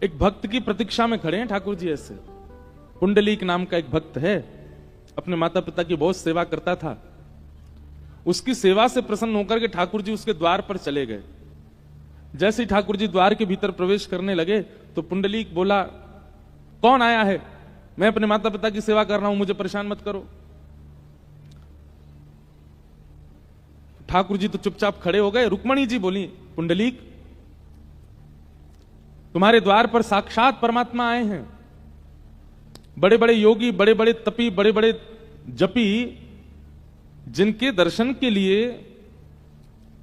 एक भक्त की प्रतीक्षा में खड़े हैं ठाकुर जी। ऐसे पुंडलीक नाम का एक भक्त है, अपने माता पिता की बहुत सेवा करता था। उसकी सेवा से प्रसन्न होकर के ठाकुर जी उसके द्वार पर चले गए। जैसे ही ठाकुर जी द्वार के भीतर प्रवेश करने लगे तो पुंडलीक बोला, कौन आया है? मैं अपने माता पिता की सेवा कर रहा हूं, मुझे परेशान मत करो। ठाकुर जी तो चुपचाप खड़े हो गए। रुक्मणी जी बोली, पुंडलीक तुम्हारे द्वार पर साक्षात परमात्मा आए हैं। बड़े बड़े योगी, बड़े बड़े तपी, बड़े बड़े जपी, जिनके दर्शन के लिए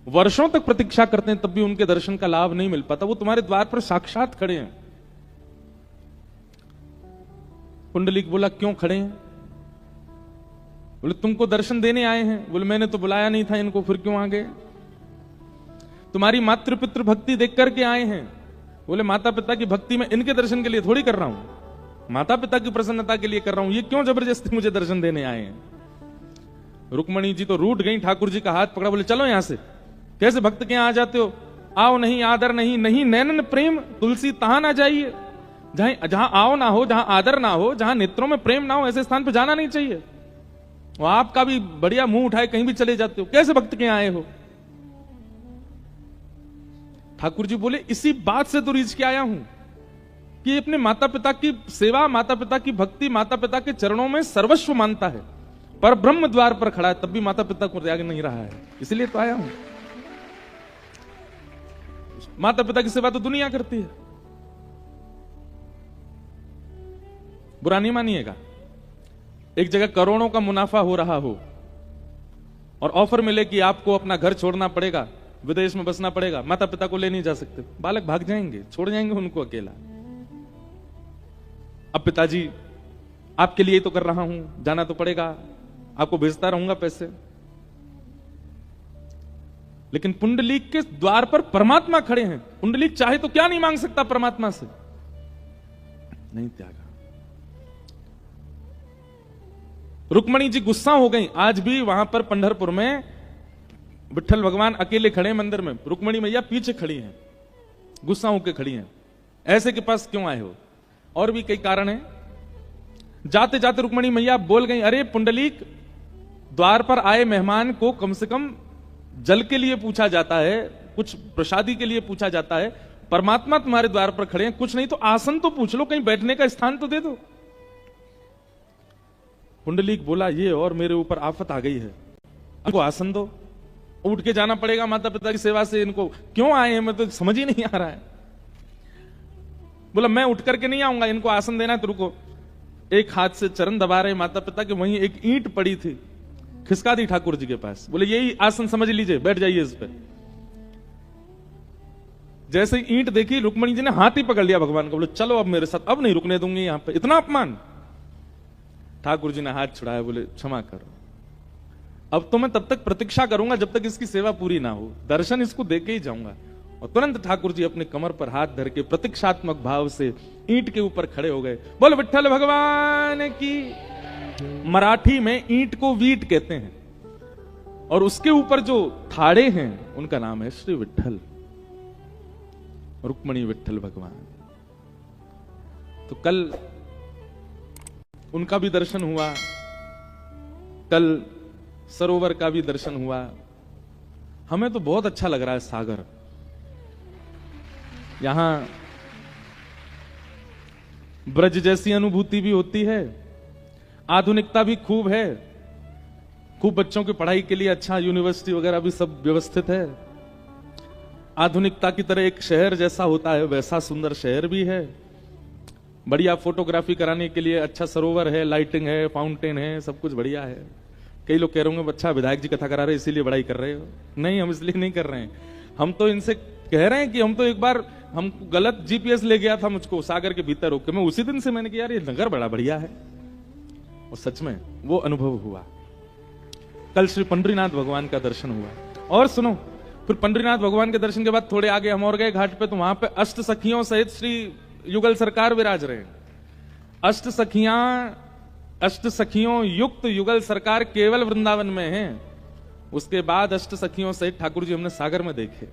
वर्षों तक प्रतीक्षा करते हैं तब भी उनके दर्शन का लाभ नहीं मिल पाता, वो तुम्हारे द्वार पर साक्षात खड़े हैं। पुंडलीक बोला, क्यों खड़े हैं? बोले, तुमको दर्शन देने आए हैं। बोले, मैंने तो बुलाया नहीं था इनको, फिर क्यों आ गए? तुम्हारी मातृ पितृ भक्ति देख करके आए हैं। बोले, माता पिता की भक्ति में इनके दर्शन के लिए थोड़ी कर रहा हूं, माता पिता की प्रसन्नता के लिए कर रहा हूं। ये क्यों जबरदस्ती मुझे दर्शन देने आए हैं? रुक्मणी जी तो रूठ गई, ठाकुर जी का हाथ पकड़ा, बोले, चलो यहां से। कैसे भक्त के यहां आ जाते हो? आओ नहीं, आदर नहीं, नहीं नैनन प्रेम तुलसी तहां ना जाइए। जहां आओ ना हो, जहां आदर ना हो, जहां नेत्रों में प्रेम ना हो, ऐसे स्थान पर जाना नहीं चाहिए। वो आपका भी बढ़िया मुंह उठाए कहीं भी चले जाते हो, कैसे भक्त के यहां आए हो? ठाकुर जी बोले, इसी बात से तो रीझ के आया हूं कि अपने माता पिता की सेवा, माता पिता की भक्ति, माता पिता के चरणों में सर्वस्व मानता है, पर ब्रह्म द्वार पर खड़ा है तब भी माता पिता को त्याग नहीं रहा है, इसलिए तो आया हूं। माता पिता की सेवा तो दुनिया करती है, बुरा नहीं मानिएगा। एक जगह करोड़ों का मुनाफा हो रहा हो और ऑफर मिले कि आपको अपना घर छोड़ना पड़ेगा, विदेश में बसना पड़ेगा, माता पिता को ले नहीं जा सकते, बालक भाग जाएंगे, छोड़ जाएंगे उनको अकेला। अब पिताजी, आपके लिए तो कर रहा हूं, जाना तो पड़ेगा, आपको भेजता रहूंगा पैसे। लेकिन पुंडलीक के द्वार पर परमात्मा खड़े हैं। पुंडलीक चाहे तो क्या नहीं मांग सकता परमात्मा से, नहीं त्यागा। रुक्मणी जी गुस्सा हो गई। आज भी वहां पर पंढरपुर में विठ्ठल भगवान अकेले खड़े हैं मंदिर में, रुक्मणी मैया पीछे खड़ी हैं, गुस्सा होकर खड़ी हैं। ऐसे के पास क्यों आए हो? और भी कई कारण हैं। जाते जाते रुक्मणी मैया बोल गई, अरे पुंडलीक, द्वार पर आए मेहमान को कम से कम जल के लिए पूछा जाता है, कुछ प्रसादी के लिए पूछा जाता है। परमात्मा तुम्हारे द्वार पर खड़े हैं, कुछ नहीं तो आसन तो पूछ लो, कहीं बैठने का स्थान तो दे दो। पुंडलीक बोला, ये और मेरे ऊपर आफत आ गई है, इनको आसन दो, उठ के जाना पड़ेगा माता पिता की सेवा से। इनको क्यों आए हैं, मैं तो समझ ही नहीं आ रहा है। बोला, मैं उठ करके नहीं आऊंगा, इनको आसन देना है तो रुको। एक हाथ से चरण दबा रहे माता पिता के, वहीं एक ईंट पड़ी थी, खिसका दी ठाकुर जी के पास। बोले, यही आसन समझ लीजिए, बैठ जाइए इस पे। जैसे ईंट देखी, रुक्मणी जी ने हाथ ही पकड़ लिया भगवान को। बोले, चलो अब मेरे साथ, अब नहीं रुकने दूंगी यहां पे, इतना अपमान। ठाकुर जी ने हाथ छुड़ाया, बोले, क्षमा करो, अब तो मैं तब तक प्रतीक्षा करूंगा जब तक इसकी सेवा पूरी ना हो, दर्शन इसको देके ही जाऊंगा। और तुरंत ठाकुर जी अपने कमर पर हाथ धर के प्रतीक्षात्मक भाव से ईंट के ऊपर खड़े हो गए। बोल विठ्ठल भगवान की। मराठी में ईंट को वीट कहते हैं, और उसके ऊपर जो थाड़े हैं उनका नाम है श्री विठ्ठल, रुक्मणी विठ्ठल भगवान। तो कल उनका भी दर्शन हुआ, कल सरोवर का भी दर्शन हुआ। हमें तो बहुत अच्छा लग रहा है सागर। यहां ब्रज जैसी अनुभूति भी होती है, आधुनिकता भी खूब है, खूब बच्चों की पढ़ाई के लिए अच्छा यूनिवर्सिटी वगैरह भी सब व्यवस्थित है। आधुनिकता की तरह एक शहर जैसा होता है वैसा सुंदर शहर भी है। बढ़िया फोटोग्राफी कराने के लिए अच्छा सरोवर है, लाइटिंग है, फाउंटेन है, सब कुछ बढ़िया है। कई लोग कह रहे होंगे, अच्छा विधायक जी कथा करा रहे इसीलिए बड़ाई कर रहे हो। नहीं, हम इसलिए नहीं कर रहे हैं। हम तो इनसे कह रहे हैं कि हम तो एक बार, हम गलत जीपीएस ले गया था मुझको सागर के भीतर होकर, मैं उसी दिन से मैंने कहा यार ये नगर बड़ा बढ़िया है, और सच में वो अनुभव हुआ। कल श्री पंडरीनाथ भगवान का दर्शन हुआ। और सुनो, फिर पंडरीनाथ भगवान के दर्शन के बाद थोड़े आगे हम और गए घाट पे, तो वहां पे अष्ट सखियों सहित श्री युगल सरकार विराज रहे। अष्ट सखियों युक्त युगल सरकार केवल वृंदावन में है। उसके बाद अष्ट सखियों सहित ठाकुर जी हमने सागर में देखे।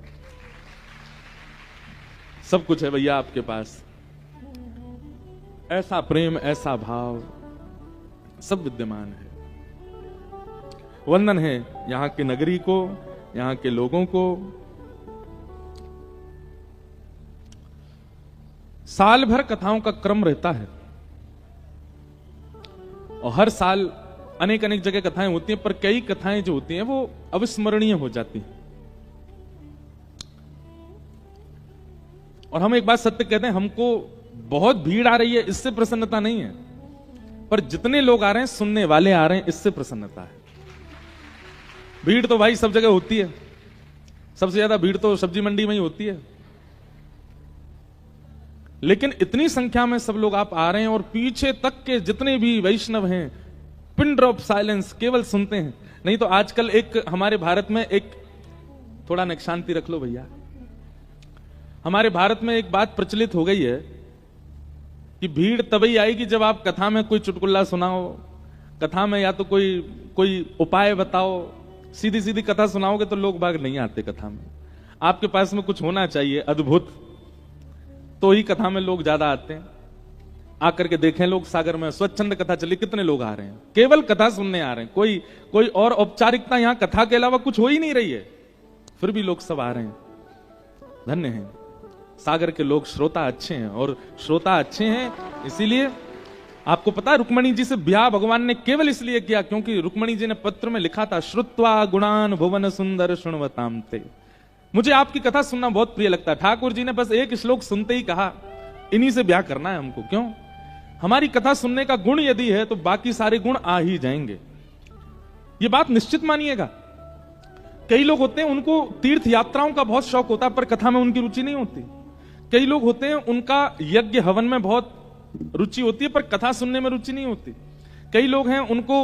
सब कुछ है भैया आपके पास। ऐसा प्रेम, ऐसा भाव सब विद्यमान है। वंदन है यहां के नगरी को, यहां के लोगों को। साल भर कथाओं का क्रम रहता है और हर साल अनेक अनेक जगह कथाएं होती हैं, पर कई कथाएं जो होती हैं वो अविस्मरणीय हो जाती हैं। और हम एक बात सत्य कहते हैं, हमको बहुत भीड़ आ रही है इससे प्रसन्नता नहीं है, पर जितने लोग आ रहे हैं, सुनने वाले आ रहे हैं, इससे प्रसन्नता है। भीड़ तो भाई सब जगह होती है, सबसे ज्यादा भीड़ तो सब्जी मंडी में ही होती है, लेकिन इतनी संख्या में सब लोग आप आ रहे हैं और पीछे तक के जितने भी वैष्णव हैं पिन ड्रॉप साइलेंस केवल सुनते हैं। नहीं तो आजकल एक हमारे भारत में एक थोड़ा नक शांति रख लो भैया, हमारे भारत में एक बात प्रचलित हो गई है कि भीड़ तभी आएगी जब आप कथा में कोई चुटकुल्ला सुनाओ, कथा में या तो कोई उपाय बताओ। सीधी सीधी कथा सुनाओगे तो लोग बाग नहीं आते कथा में। आपके पास में कुछ होना चाहिए अद्भुत, तो ही कथा में लोग ज्यादा आते हैं। आकर के देखें लोग सागर में स्वच्छंद कथा चली, कितने लोग आ रहे हैं, केवल कथा सुनने आ रहे हैं। कोई और औपचारिकता यहां कथा के अलावा कुछ हो ही नहीं रही है, फिर भी लोग सब आ रहे हैं। धन्य हैं सागर के लोग, श्रोता अच्छे हैं। और श्रोता अच्छे हैं इसीलिए आपको पता है रुक्मणी जी से ब्याह भगवान ने केवल इसलिए किया क्योंकि रुक्मणी जी ने पत्र में लिखा था, श्रुत्वा गुणान भुवन सुंदर शुण्वताम ते। मुझे आपकी कथा सुनना बहुत प्रिय लगता है। ठाकुर जी ने बस एक श्लोक सुनते ही कहा, इन्हीं से ब्याह करना है हमको। क्यों? हमारी कथा सुनने का गुण यदि है तो बाकी सारे गुण आ ही जाएंगे। ये बात निश्चित मानिएगा। कई लोग होते हैं उनको तीर्थ यात्राओं का बहुत शौक होता है, पर कथा में उनकी रुचि नहीं होती। कई लोग होते हैं उनका यज्ञ हवन में बहुत रुचि होती है, पर कथा सुनने में रुचि नहीं होती। कई लोग हैं उनको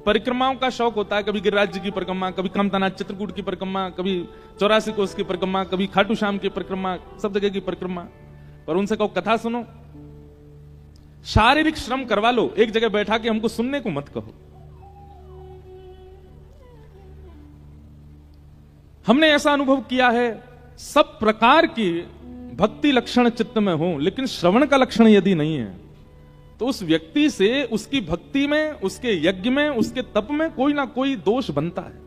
परिक्रमाओं का शौक होता है, कभी गिरिराज जी की परिक्रमा, कभी कामतानाथ चित्रकूट की परिक्रमा, कभी 84 कोस की परिक्रमा, कभी खाटू श्याम की परिक्रमा, सब जगह की परिक्रमा। पर उनसे कहो कथा सुनो, शारीरिक श्रम करवा लो, एक जगह बैठा के हमको सुनने को मत कहो। हमने ऐसा अनुभव किया है, सब प्रकार की भक्ति लक्षण चित्त में हो, लेकिन श्रवण का लक्षण यदि नहीं है तो उस व्यक्ति से उसकी भक्ति में, उसके यज्ञ में, उसके तप में कोई ना कोई दोष बनता है।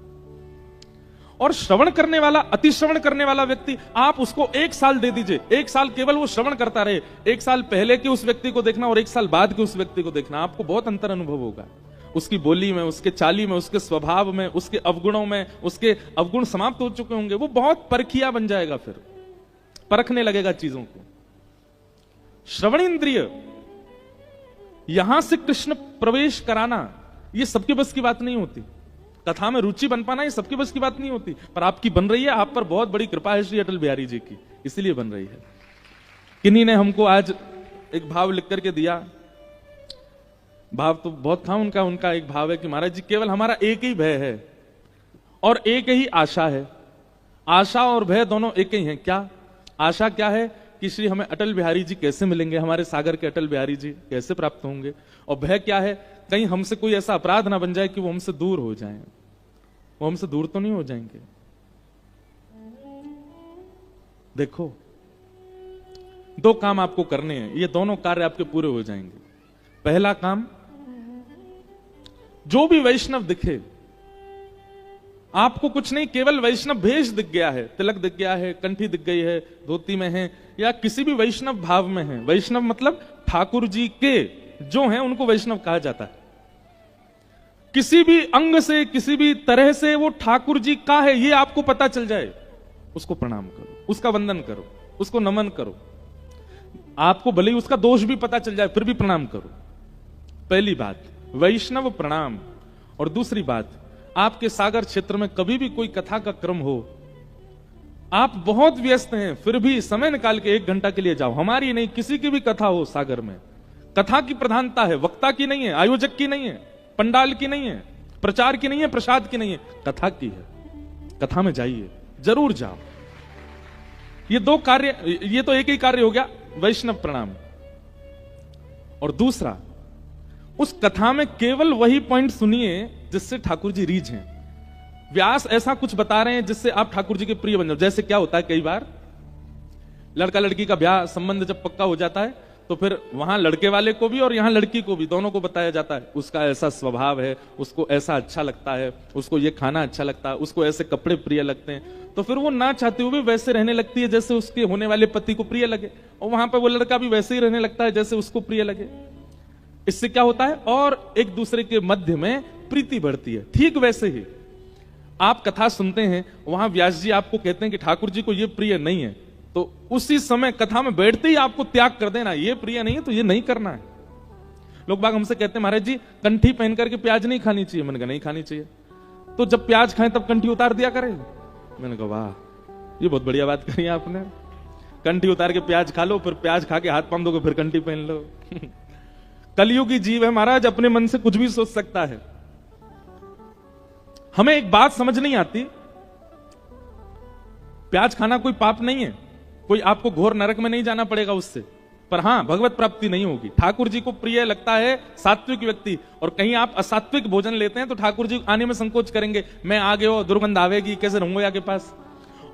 और श्रवण करने वाला, अतिश्रवण करने वाला व्यक्ति, आप उसको 1 साल दे दीजिए, 1 साल केवल वो श्रवण करता रहे, 1 साल पहले के उस व्यक्ति को देखना और 1 साल बाद के उस व्यक्ति को देखना, आपको बहुत अंतर अनुभव होगा। उसकी बोली में, उसके चाली में, उसके स्वभाव में, उसके अवगुणों में, उसके अवगुण समाप्त हो चुके होंगे। वो बहुत परखिया बन जाएगा, फिर परखने लगेगा चीजों को। श्रवण इंद्रिय यहां से कृष्ण प्रवेश कराना, ये सबके बस की बात नहीं होती। कथा में रुचि बन पाना ये सबके बस की बात नहीं होती, पर आपकी बन रही है। आप पर बहुत बड़ी कृपा है श्री अटल बिहारी जी की, इसीलिए बन रही है। किन्हीं ने हमको आज एक भाव लिख करके दिया, भाव तो बहुत था उनका। उनका एक भाव है कि महाराज जी केवल हमारा एक ही भय है और एक ही आशा है। आशा और भय दोनों एक ही हैं। क्या आशा क्या है कि श्री हमें अटल बिहारी जी कैसे मिलेंगे, हमारे सागर के अटल बिहारी जी कैसे प्राप्त होंगे। और भय क्या है, कहीं हमसे कोई ऐसा अपराध ना बन जाए कि वो हमसे दूर हो जाएं। वो हमसे दूर तो नहीं हो जाएंगे। देखो 2 काम आपको करने हैं, ये दोनों कार्य आपके पूरे हो जाएंगे। पहला काम, जो भी वैष्णव दिखे, आपको कुछ नहीं, केवल वैष्णव भेष दिख गया है, तिलक दिख गया है, कंठी दिख गई है, धोती में है, या किसी भी वैष्णव भाव में है। वैष्णव मतलब ठाकुर जी के जो हैं उनको वैष्णव कहा जाता है। किसी भी अंग से, किसी भी तरह से वो ठाकुर जी का है, ये आपको पता चल जाए, उसको प्रणाम करो, उसका वंदन करो, उसको नमन करो। आपको भले ही उसका दोष भी पता चल जाए, फिर भी प्रणाम करो। पहली बात वैष्णव प्रणाम। और दूसरी बात, आपके सागर क्षेत्र में कभी भी कोई कथा का क्रम हो, आप बहुत व्यस्त हैं, फिर भी समय निकाल के 1 घंटा के लिए जाओ। हमारी नहीं, किसी की भी कथा हो सागर में, कथा की प्रधानता है, वक्ता की नहीं है, आयोजक की नहीं है, पंडाल की नहीं है, प्रचार की नहीं है, प्रसाद की नहीं है, कथा की है। कथा में जाइए, जरूर जाओ। ये 2 कार्य, ये तो एक ही कार्य हो गया, वैष्णव प्रणाम। और दूसरा, उस कथा में केवल वही पॉइंट सुनिए जिससे ठाकुर जी रीझ हैं। व्यास ऐसा कुछ बता रहे हैं जिससे आप ठाकुर जी के प्रिय बन जाओ। जैसे क्या होता है, कई बार लड़का लड़की का ब्याह संबंध जब पक्का हो जाता है तो तो फिर वहां लड़के वाले को भी और यहाँ लड़की को भी, दोनों को बताया जाता है उसका ऐसा स्वभाव है, उसको ऐसा अच्छा लगता है, उसको ये खाना अच्छा लगता है, उसको ऐसे कपड़े प्रिय लगते हैं। तो फिर वो ना चाहते हुए भी वैसे रहने लगती है जैसे उसके होने वाले पति को प्रिय लगे, और वहां पर वो लड़का भी वैसे ही रहने लगता है जैसे उसको प्रिय लगे। इससे क्या होता है, और एक दूसरे के मध्य में प्रीति बढ़ती है। ठीक वैसे ही आप कथा सुनते हैं, वहां व्यास जी आपको कहते हैं कि ठाकुर जी को ये प्रिय नहीं है, तो उसी समय कथा में बैठते ही आपको त्याग कर देना, ये प्रिय नहीं है तो ये नहीं करना है। लोग बाग हमसे कहते हैं महाराज जी कंठी पहन करके प्याज नहीं खानी चाहिए। मैंने कहा नहीं खानी चाहिए, तो जब प्याज खाएं तब कंठी उतार दिया करें। मैंने कहा वाह, ये बहुत बढ़िया बात कही आपने, कंठी उतार के प्याज खा लो, फिर प्याज खा के हाथ पांव दोगे, फिर कंठी पहन लो। कलयुगी जीव है महाराज, अपने मन से कुछ भी सोच सकता है। हमें एक बात समझ नहीं आती, प्याज खाना कोई पाप नहीं है, कोई आपको घोर नरक में नहीं जाना पड़ेगा उससे, पर हां भगवत प्राप्ति नहीं होगी। ठाकुर जी को प्रिय लगता है सात्विक व्यक्ति, और कहीं आप असात्विक भोजन लेते हैं तो ठाकुर जी आने में संकोच करेंगे, मैं आ गया, दुर्गंध आवेगी, कैसे रहूंगा यहाँ के पास।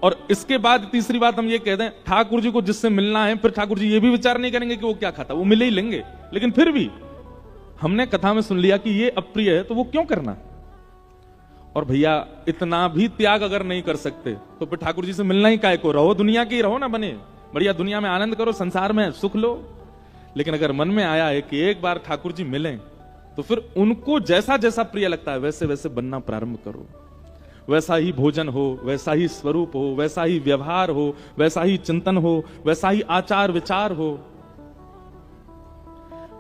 और इसके बाद तीसरी बात हम ये कहते हैं, ठाकुर जी को जिससे मिलना है, फिर ठाकुर जी ये भी विचार नहीं करेंगे कि वो क्या खाता, वो मिले ही लेंगे। लेकिन फिर भी हमने कथा में सुन लिया कि ये अप्रिय है, तो वो क्यों करना। और भैया इतना भी त्याग अगर नहीं कर सकते तो फिर ठाकुर जी से मिलना ही काहे को, रहो दुनिया की रहो ना, बने बढ़िया दुनिया में आनंद करो, संसार में सुख लो। लेकिन अगर मन में आया है कि एक बार ठाकुर जी मिलें, तो फिर उनको जैसा जैसा प्रिय लगता है वैसे वैसे बनना प्रारंभ करो। वैसा ही भोजन हो, वैसा ही स्वरूप हो, वैसा ही व्यवहार हो, वैसा ही चिंतन हो, वैसा ही आचार विचार हो।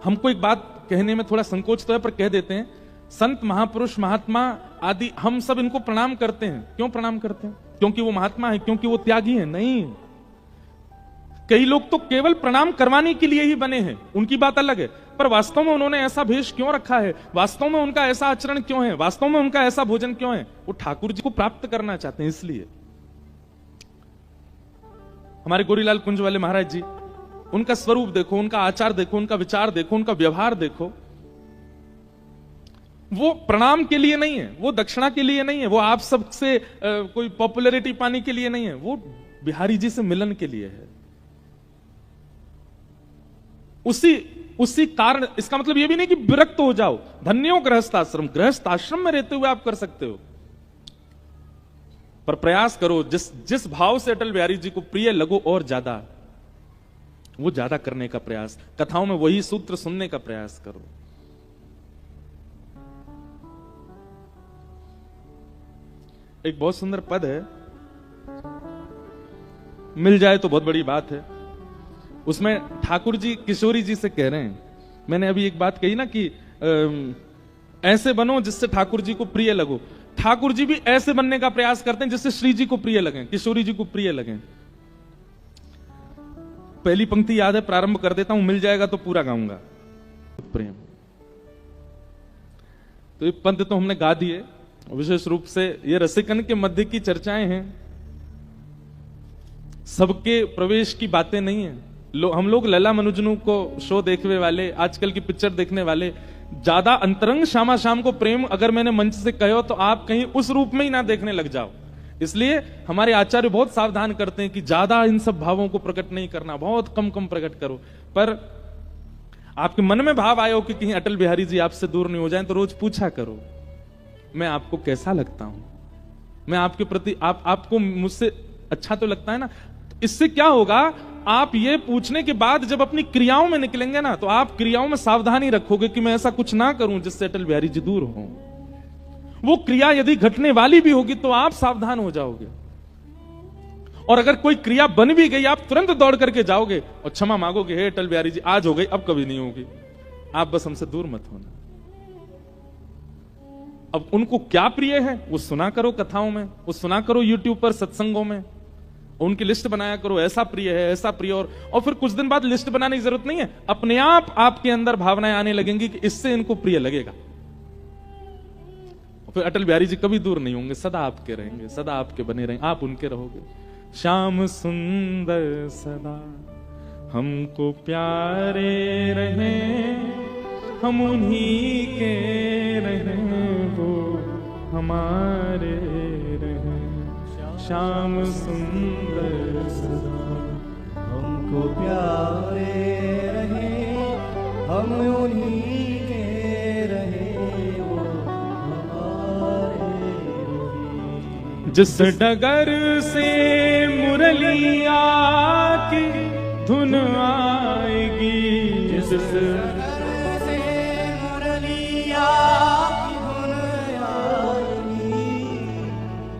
हमको एक बात कहने में थोड़ा संकोच तो है, पर कह देते हैं, संत महापुरुष महात्मा आदि हम सब इनको प्रणाम करते हैं। क्यों प्रणाम करते हैं? क्योंकि वो महात्मा है, क्योंकि वो त्यागी है? नहीं, कई लोग तो केवल प्रणाम करवाने के लिए ही बने हैं, उनकी बात अलग है, पर वास्तव में उन्होंने ऐसा भेष क्यों रखा है, वास्तव में उनका ऐसा आचरण क्यों है, वास्तव में उनका ऐसा भोजन क्यों है? वो ठाकुर जी को प्राप्त करना चाहते हैं। इसलिए हमारे गोरीलाल कुंज वाले महाराज जी, उनका स्वरूप देखो, उनका आचार देखो, उनका विचार देखो, उनका व्यवहार देखो। वो प्रणाम के लिए नहीं है, वो दक्षिणा के लिए नहीं है, वो आप सबसे कोई पॉपुलैरिटी पाने के लिए नहीं है, वो बिहारी जी से मिलन के लिए है। उसी कारण, इसका मतलब ये भी नहीं कि विरक्त हो जाओ, धन्यो गृहस्थाश्रम, गृहस्थाश्रम में रहते हुए आप कर सकते हो, पर प्रयास करो जिस भाव से अटल बिहारी जी को प्रिय लगो और ज्यादा, वो ज्यादा करने का प्रयास, कथाओं में वही सूत्र सुनने का प्रयास करो। एक बहुत सुंदर पद है, मिल जाए तो बहुत बड़ी बात है। उसमें ठाकुर जी किशोरी जी से कह रहे हैं, मैंने अभी एक बात कही ना कि ऐसे बनो जिससे ठाकुर जी को प्रिय लगो। ठाकुर जी भी ऐसे बनने का प्रयास करते हैं जिससे श्री जी को प्रिय लगे, किशोरी जी को प्रिय लगे। पहली पंक्ति याद है, प्रारंभ कर देता हूं, मिल जाएगा तो पूरा गाऊंगा। प्रेम, तो ये पंथ तो हमने गा दिए, विशेष रूप से ये रसिकन के मध्य की चर्चाएं हैं, सबके प्रवेश की बातें नहीं है। हम लोग लैला मजनू को शो देखने वाले, आजकल की पिक्चर देखने वाले, ज्यादा अंतरंग श्यामा श्याम को प्रेम अगर मैंने मंच से कहो तो आप कहीं उस रूप में ही ना देखने लग जाओ। इसलिए हमारे आचार्य बहुत सावधान करते हैं कि ज्यादा इन सब भावों को प्रकट नहीं करना, बहुत कम कम प्रकट करो। पर आपके मन में भाव आयो कि कहीं अटल बिहारी जी आपसे दूर नहीं हो जाएं, तो रोज पूछा करो, मैं आपको कैसा लगता हूं, मैं आपके प्रति आपको मुझसे अच्छा तो लगता है ना। इससे क्या होगा, आप ये पूछने के बाद जब अपनी क्रियाओं में निकलेंगे ना, तो आप क्रियाओं में सावधानी रखोगे कि मैं ऐसा कुछ ना करूं जिससे अटल बिहारी जी दूर हो। वो क्रिया यदि घटने वाली भी होगी तो आप सावधान हो जाओगे, और अगर कोई क्रिया बन भी गई आप तुरंत दौड़ करके जाओगे और क्षमा मांगोगे, हे अटल बिहारी जी आज हो गई, अब कभी नहीं होगी, आप बस हमसे दूर मत होना। अब उनको क्या प्रिय है वो सुना करो कथाओं में, वो सुना करो यूट्यूब पर सत्संगों में, उनकी लिस्ट बनाया करो, ऐसा प्रिय है, ऐसा प्रिय। और फिर कुछ दिन बाद लिस्ट बनाने की जरूरत नहीं है, अपने आप आपके अंदर भावनाएं आने लगेंगी कि इससे इनको प्रिय लगेगा। फिर अटल बिहारी जी कभी दूर नहीं होंगे, सदा आपके रहेंगे, सदा आपके बने रहेंगे, आप उनके रहोगे। श्याम सुंदर सदा हमको प्यारे रहे, हम उन्हीं के रहे, वो हमारे रहे। श्याम सुंदर सदा हमको प्यारे रहे, हम उन्हीं के रहे वो हमारे रहे। जिस डगर से मुरलिया की धुन आएगी, जिस डगर से मुरलिया की धुन आएगी,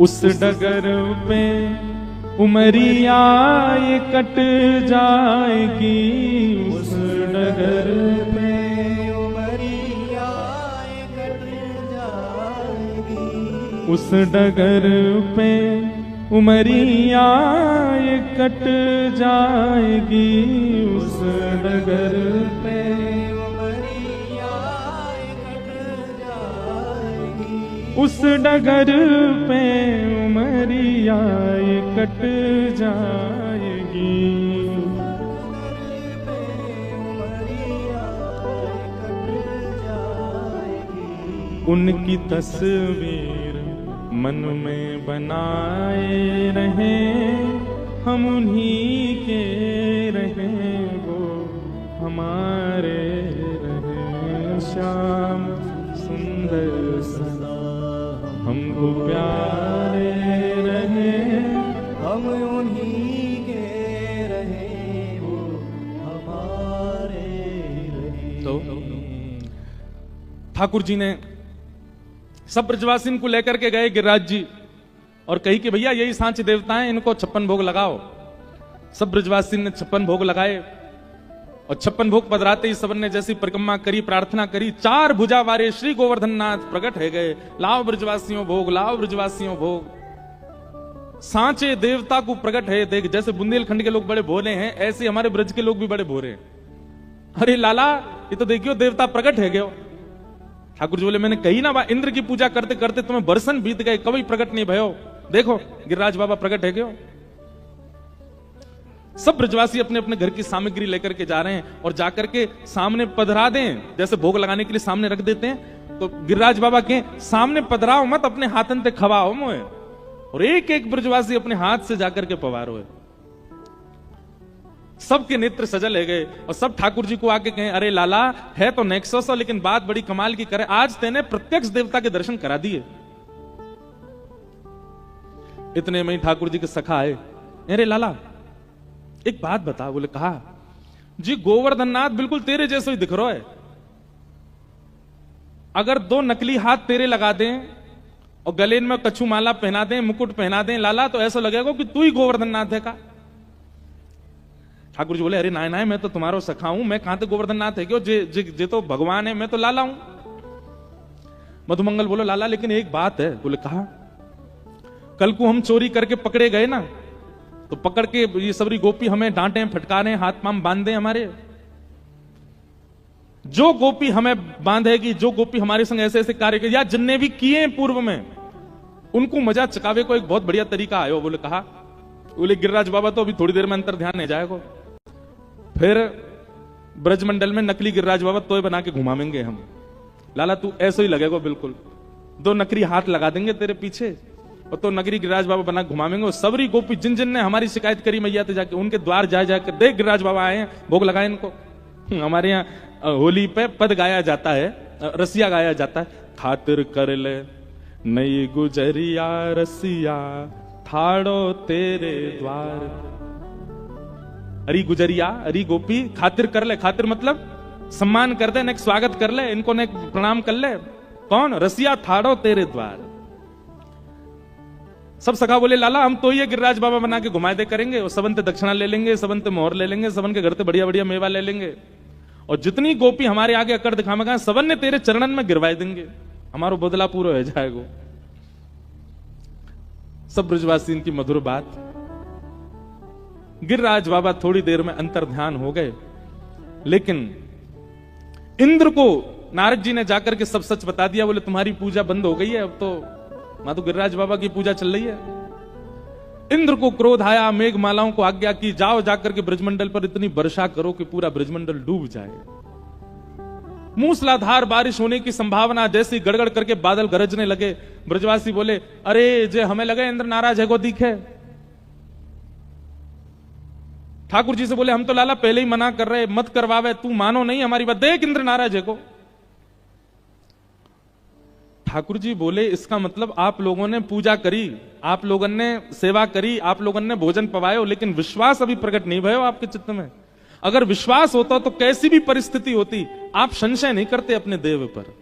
उस डगर पे उमरिया ये कट जाएगी, उस डगर पे उमरिया ये कट जाएगी, उस डगर पे उमरिया ये कट जाएगी, उस डगर पे उमरिया ये कट जाएगी, उस डगर पे उमरिया ये कट जाएगी। उनकी तस्वीर मन में बनाए रहें, हम उन्हीं के रहें, वो हमारे रहें। श्याम सुंदर सदा हमको प्यारे रहें, हम उन्हीं के रहे वो हमारे रहे। तो ठाकुर जी ने सब ब्रजवासिन को लेकर के गए गिरिराज जी और कही कि भैया यही सांच देवता हैं, इनको 56 भोग लगाओ। सब ब्रजवासिन ने 56 भोग लगाए और 56 भोग पधराते ही सबन ने जैसी परिक्रमा करी, प्रार्थना करी, 4 भुजा वारे श्री गोवर्धन नाथ प्रकट है गए। लाओ ब्रजवासियों भोग, लाओ ब्रजवासियों भोग। सांचे देवता को प्रकट है देख। जैसे बुंदेलखंड के लोग बड़े भोले हैं, ऐसे हमारे ब्रज के लोग भी बड़े भोले हैं। अरे लाला ये तो देखियो देवता प्रकट है गयो। ठाकुर जी बोले मैंने कही ना, इंद्र की पूजा करते करते तुम्हें बरसन बीत गए, कभी प्रकट नहीं भयो। देखो गिरिराज बाबा प्रकट है क्यों। सब ब्रजवासी अपने अपने घर की सामग्री लेकर के जा रहे हैं और जाकर के सामने पधरा दें, जैसे भोग लगाने के लिए सामने रख देते हैं। तो गिरिराज बाबा के सामने पधराओ मत, अपने हाथन ते खवाओ मोए। और एक एक ब्रजवासी अपने हाथ से जाकर के पवारो है। सबके नेत्र सजल है गए और सब ठाकुर जी को आके कहें अरे लाला है तो नेक्सस, लेकिन बात बड़ी कमाल की करे, आज तेने प्रत्यक्ष देवता के दर्शन करा दिए। इतने में ठाकुर जी के सखा आए, अरे लाला एक बात बता। बोले कहा जी गोवर्धन नाथ बिल्कुल तेरे जैसे ही दिख रहा है। अगर 2 नकली हाथ तेरे लगा दें और गले में कछु माला पहना दें, मुकुट पहना दें लाला, तो ऐसा लगेगा कि तू ही गोवर्धन नाथ है का। ठाकुर जी बोले अरे नाय नाय मैं तो तुम्हारो सखा हूं, मैं कहां तक गोवर्धन नाथ है क्यों, जे तो भगवान है, मैं तो लाला हूं। मधुमंगल बोलो लाला लेकिन एक बात है। बोले कहा कल को हम चोरी करके पकड़े गए ना, तो पकड़ के ये सबरी गोपी हमें डांटे फटकारे, हाथ पांव बांधे हमारे। जो गोपी हमें बांधेगी, जो गोपी हमारे संग ऐसे ऐसे कार्य कर, या जिनने भी किए पूर्व में, उनको मजा चकावे को एक बहुत बढ़िया तरीका आयो। बोले कहा। बोले गिरिराज बाबा तो अभी थोड़ी देर में अंतर ध्यान नहीं जाएगा, फिर ब्रजमंडल में नकली गिरिराज बाबा तोय बना के घुमावेंगे हम। लाला तू ऐसा ही लगेगा बिल्कुल, 2 नकली हाथ लगा देंगे तेरे पीछे और तो नगरी गिरिराज बाबा बना घुमावेंगे। और सबरी गोपी जिन जिन ने हमारी शिकायत करी मैया तो जाके उनके द्वार जा जाकर देख गिरिराज बाबा आए हैं, भोग लगाए इनको। हमारे यहाँ होली पे पद गाया जाता है, रसिया गाया जाता है, खातिर कर ले नई गुजरिया रसिया ठाड़ो तेरे द्वार। अरी गुजरिया अरी गोपी खातिर कर ले, खातिर मतलब सम्मान कर दे, ने स्वागत कर ले, इनको ने प्रणाम कर ले। कौन? रसिया ठाड़ो तेरे द्वार। सब सखा बोले लाला हम तो ये गिरिराज बाबा बना के घुमाए दे करेंगे, और सबन ते दक्षिणा ले लेंगे, सबन ते मोहर ले लेंगे, सबन के घर ते बढ़िया बढ़िया मेवा ले लेंगे, और जितनी गोपी हमारे आगे अकड़ दिखाएगा सबन ने तेरे चरणन में गिरवाए देंगे, हमारो बदला पूरा हो जाएगा। सब ब्रजवासी इनकी मधुर बात। गिरिराज बाबा थोड़ी देर में अंतर ध्यान हो गए, लेकिन इंद्र को नारद जी ने जाकर के सब सच बता दिया। बोले तुम्हारी पूजा बंद हो गई है, अब तो माधु गिरिराज बाबा की पूजा चल रही है। इंद्र को क्रोध आया, मेघमालाओं को आज्ञा की जाओ जाकर के ब्रजमंडल पर इतनी वर्षा करो कि पूरा ब्रजमंडल डूब जाए। मूसलाधार बारिश होने की संभावना, जैसी गड़गड़ करके बादल गरजने लगे। ब्रजवासी बोले अरे जे हमें लगे इंद्र नाराज है को दिखे। ठाकुर जी से बोले हम तो लाला पहले ही मना कर रहे, मत करवावे, तू मानो नहीं हमारी बात, देख इंद्र नाराज है को। ठाकुर जी बोले इसका मतलब आप लोगों ने पूजा करी, आप लोगों ने सेवा करी, आप लोगों ने भोजन पवायो, लेकिन विश्वास अभी प्रकट नहीं भयो आपके चित्त में। अगर विश्वास होता तो कैसी भी परिस्थिति होती आप संशय नहीं करते अपने देव पर।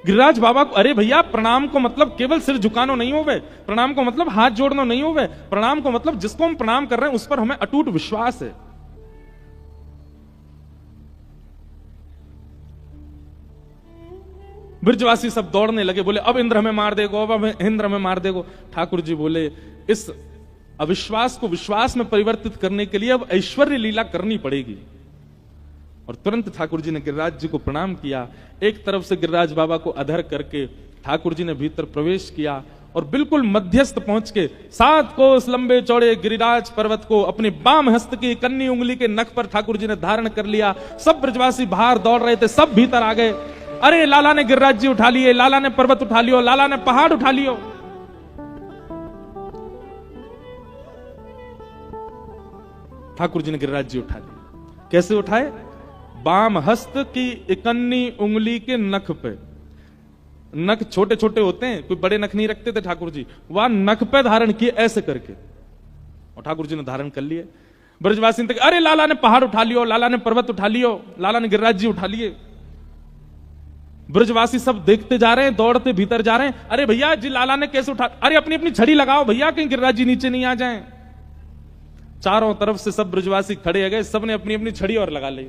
गिरिराज बाबा को, अरे भैया प्रणाम को मतलब केवल सिर झुकानो नहीं होवे, प्रणाम को मतलब हाथ जोड़ना नहीं होवे, प्रणाम को मतलब जिसको हम प्रणाम कर रहे हैं उस पर हमें अटूट विश्वास है। ब्रजवासी सब दौड़ने लगे, बोले अब इंद्र हमें मार देगो, अब इंद्र हमें मार देगो। ठाकुर जी बोले इस अविश्वास को विश्वास में परिवर्तित करने के लिए अब ऐश्वर्य लीला करनी पड़ेगी। और तुरंत ठाकुर जी ने गिरिराज जी को प्रणाम किया। एक तरफ से गिरिराज बाबा को अधर करके ठाकुर जी ने भीतर प्रवेश किया और बिल्कुल मध्यस्थ पहुंच के 7 कोस लंबे चौड़े गिरिराज पर्वत को अपनी बाम हस्त की कन्नी उंगली के नख पर ठाकुर जी ने धारण कर लिया। सब ब्रजवासी बाहर दौड़ रहे थे, सब भीतर आ गए। अरे लाला ने गिरिराज जी उठा लिए, लाला ने पर्वत उठा लियो, लाला ने पहाड़ उठा लियो। ठाकुर जी ने गिरिराज जी उठा लिए। कैसे उठाए? बाम हस्त की इकन्नी उंगली के नख पे। नख छोटे छोटे होते हैं, कोई बड़े नख नहीं रखते थे ठाकुर जी, वह नख पे धारण किए ऐसे करके, और ठाकुर जी ने धारण कर लिए। ब्रजवासी तक अरे लाला ने पहाड़ उठा लियो, लाला ने पर्वत उठा लियो, लाला ने गिरिराज जी उठा लिए। ब्रजवासी सब देखते जा रहे हैं, दौड़ते भीतर जा रहे हैं। अरे भैया जी लाला ने कैसे उठा, अरे अपनी अपनी छड़ी लगाओ भैया, कहीं गिरिराज जी नीचे नहीं आ जाएं। चारों तरफ से सब ब्रजवासी खड़े हो गए, सबने अपनी अपनी छड़ी और लगा ली।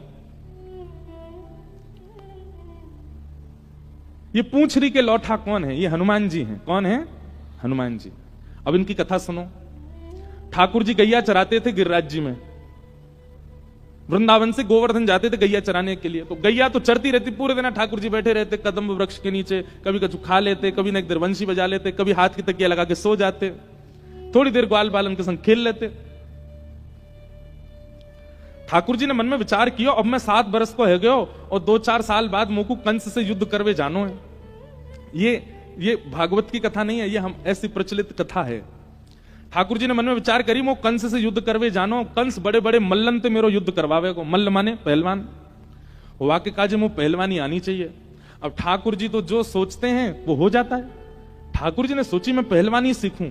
ये पूंछरी के लौठा कौन है? ये हनुमान जी हैं। कौन है? हनुमान जी। अब इनकी कथा सुनो। ठाकुर जी गैया चराते थे गिरिराज जी में, वृंदावन से गोवर्धन जाते थे गैया चराने के लिए। तो गैया तो चरती रहती, पूरे दिन ठाकुर जी बैठे रहते कदम्ब वृक्ष के नीचे, कभी कछु खा लेते, कभी न एक देर वंशी बजा लेते, कभी हाथ की तकिया लगा के सो जाते, थोड़ी देर ग्वाल बालन के संग खेल लेते। ठाकुर जी ने मन में विचार किया, अब मैं 7 बरस को है गयो और 2-4 साल बाद मोकू कंस से युद्ध करवे जानो है। ये भागवत की कथा नहीं है, ये हम ऐसी प्रचलित कथा है। ठाकुर जी ने मन में विचार करी, मो कंस से युद्ध करवे जानो, कंस बड़े बड़े मल्लन ते मेरो युद्ध करवावे को। मल्ल माने पहलवान, वाक्य काजे मो पहलवानी आनी चाहिए। अब ठाकुर जी तो जो सोचते हैं वो हो जाता है। ठाकुर जी ने सोची मैं पहलवानी सीखूं।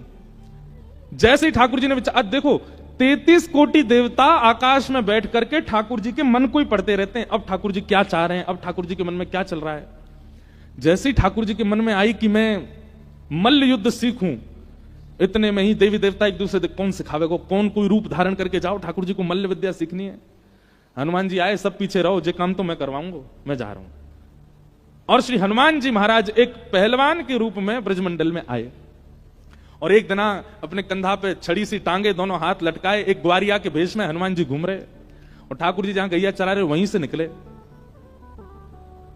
जैसे ही ठाकुर जी ने विचार, देखो 33 कोटि देवता आकाश में बैठ करके ठाकुर जी के मन को ही पढ़ते रहते हैं। अब ठाकुर जी क्या चाह रहे हैं, अब ठाकुर जी के मन में क्या चल रहा है। जैसे ही ठाकुर जी के मन में आई कि मैं मल्ल युद्ध सीखूं, इतने में ही देवी देवता एक दूसरे कौन सिखावे को, कौन कोई रूप धारण करके जाओ, ठाकुर जी को मल्ल विद्या सीखनी है। हनुमान जी आए, सब पीछे रहो, जे काम तो मैं करवाऊंगा, मैं जा रहा हूं। और श्री हनुमान जी महाराज एक पहलवान के रूप में ब्रजमंडल में आए और एक दिना अपने कंधा पे छड़ी सी टांगे, दोनों हाथ लटकाए, एक ग्वारिया के भेष में हनुमान जी घूम रहे और ठाकुर जी जहां गैया चरा रहे वहीं से निकले।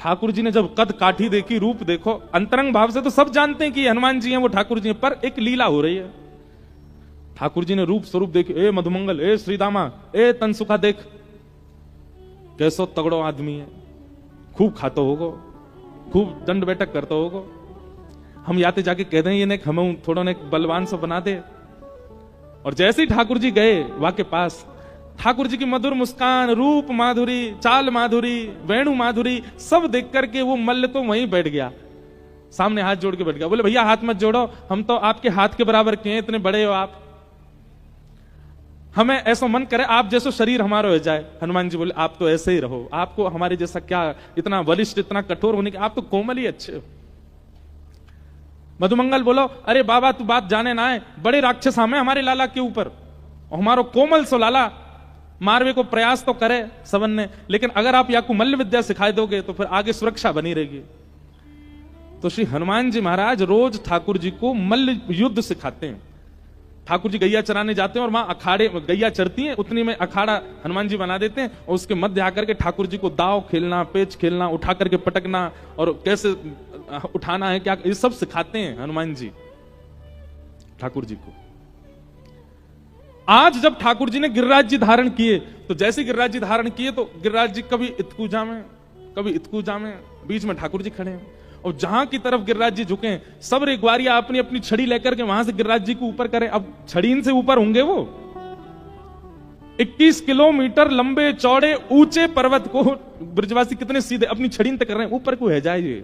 ठाकुर जी ने जब कद काठी देखी, रूप देखो, अंतरंग भाव से तो सब जानते हैं कि हनुमान जी हैं, वो ठाकुर जी हैं, पर एक लीला हो रही है। ठाकुर जी ने रूप स्वरूप देखे, ए मधुमंगल, ए श्रीदामा, ए तनसुखा, देख कैसो तगड़ो आदमी है, खूब खातो होगो, खूब दंड बैठक करते होगो। हम याते जाके कह दें ये ने हम थोड़ा ने बलवान से बना दे। और जैसे ही ठाकुर जी गए वहां के पास, ठाकुर जी की मधुर मुस्कान, रूप माधुरी, चाल माधुरी, वेणु माधुरी सब देख करके वो मल्ल तो वहीं बैठ गया, सामने हाथ जोड़ के बैठ गया। बोले भैया हाथ मत जोड़ो, हम तो आपके हाथ के बराबर के हैं, इतने बड़े हो आप, हमें ऐसा मन करे आप जैसा शरीर हमारा हो जाए। हनुमान जी बोले आप तो ऐसे ही रहो, आपको हमारे जैसा क्या इतना वरिष्ठ, इतना कठोर होने के, आप तो कोमल ही अच्छे हो। मधुमंगल बोलो अरे बाबा तू बात जाने ना है, बड़े राक्षस हमें हमारे लाला के ऊपर, हमारो कोमल सो लाला मारवे को प्रयास तो करे सबन ने, लेकिन अगर आप या को मल्ल विद्या सिखाई दोगे तो फिर आगे सुरक्षा बनी रहेगी। तो श्री हनुमान जी महाराज रोज ठाकुर जी को मल्ल युद्ध सिखाते हैं। ठाकुर जी गैया चराने जाते हैं और वहां अखाड़े, गैया चरती हैं उतनी में अखाड़ा हनुमान जी बना देते हैं और उसके मध्य आकर के ठाकुर जी को दाव खेलना, पेच खेलना, उठा करके पटकना और कैसे उठाना है, क्या, ये सब सिखाते हैं हनुमान जी ठाकुर जी को। आज जब ठाकुर जी ने गिरिराज जी धारण किए, तो जैसे गिरिराज जी धारण किए तो गिरिराज जी कभी इतकूजा में, कभी इतकूजा में, बीच में ठाकुर जी खड़े हैं और जहां की तरफ गिरिराज जी झुके, सब रे ग्वारिया अपनी अपनी छड़ी लेकर के वहां से गिरिराज जी को ऊपर करें। अब छड़ी से ऊपर होंगे वो, 21 किलोमीटर लंबे चौड़े ऊंचे पर्वत को ब्रजवासी कितने सीधे अपनी छड़ी तक कर रहे हैं, ऊपर को है जाइए।